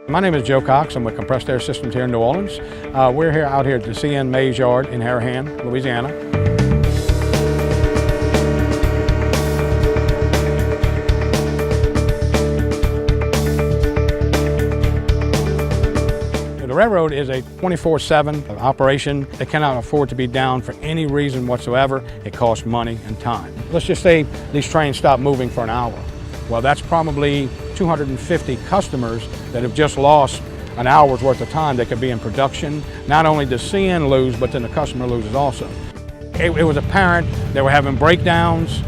My name is Joe Cox. I'm with Compressed Air Systems here in New Orleans. We're out here at the CN Mays Yard in Harahan, Louisiana. The railroad is a 24/7 operation. They cannot afford to be down for any reason whatsoever. It costs money and time. Let's just say these trains stop moving for an hour. Well, that's probably 250 customers that have just lost an hour's worth of time. They could be in production. Not only does CN lose, but then the customer loses also. It was apparent they were having breakdowns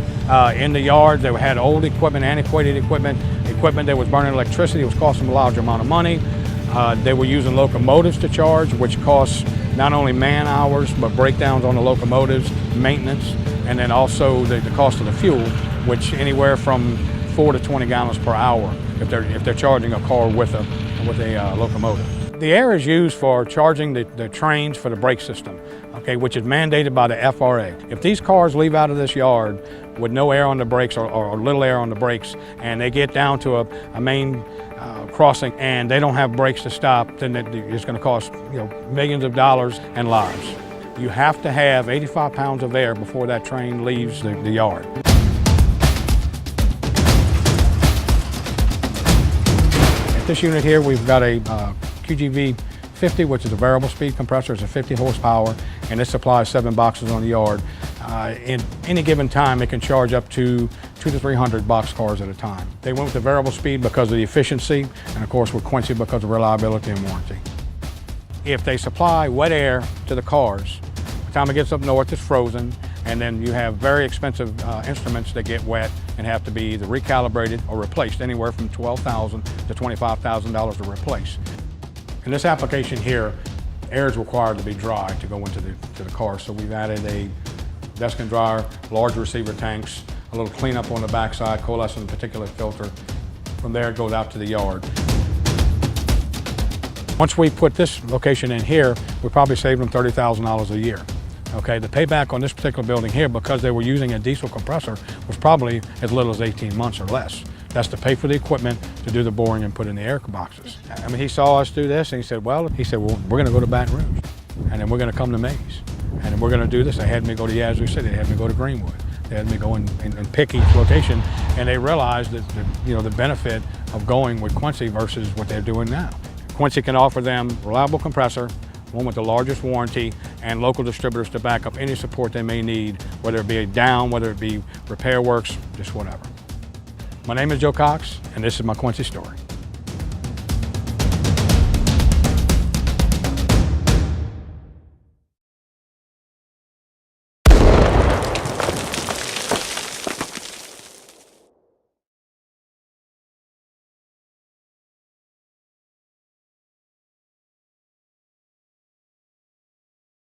in the yard. They had old equipment, antiquated equipment that was burning electricity. It was costing them a large amount of money. They were using locomotives to charge, which costs not only man hours, but breakdowns on the locomotives, maintenance, and then also the cost of the fuel, which anywhere from 4 to 20 gallons per hour if they're charging a car with a locomotive. The air is used for charging the trains for the brake system, okay, which is mandated by the FRA. If these cars leave out of this yard with no air on the brakes or little air on the brakes, and they get down to a main crossing and they don't have brakes to stop, then it's going to cost millions of dollars and lives. You have to have 85 pounds of air before that train leaves the yard. This unit here, we've got a QGV 50, which is a variable speed compressor. It's a 50 horsepower, and it supplies 7 boxes on the yard. In any given time, it can charge up to 200 to 300 boxcars at a time. They went with the variable speed because of the efficiency, and of course with Quincy because of reliability and warranty. If they supply wet air to the cars, by the time it gets up north, it's frozen, and then you have very expensive instruments that get wet and have to be either recalibrated or replaced, anywhere from $12,000 to $25,000 to replace. In this application here, air is required to be dry to go into the car, so we've added a desk and dryer, large receiver tanks, a little cleanup on the backside, coalescent particulate filter. From there, it goes out to the yard. Once we put this location in here, we probably saved them $30,000 a year. Okay, the payback on this particular building here, because they were using a diesel compressor, was probably as little as 18 months or less. That's to pay for the equipment to do the boring and put in the air boxes. I mean, he saw us do this and he said, well, we're going to go to Baton Rouge, and then we're going to come to Mays, and then we're going to do this. They had me go to Yazoo City, they had me go to Greenwood, they had me go and pick each location, and they realized that the benefit of going with Quincy versus what they're doing now. Quincy can offer them reliable compressor, one with the largest warranty, and local distributors to back up any support they may need, whether it be a down, whether it be repair works, just whatever. My name is Joe Cox, and this is my Quincy story.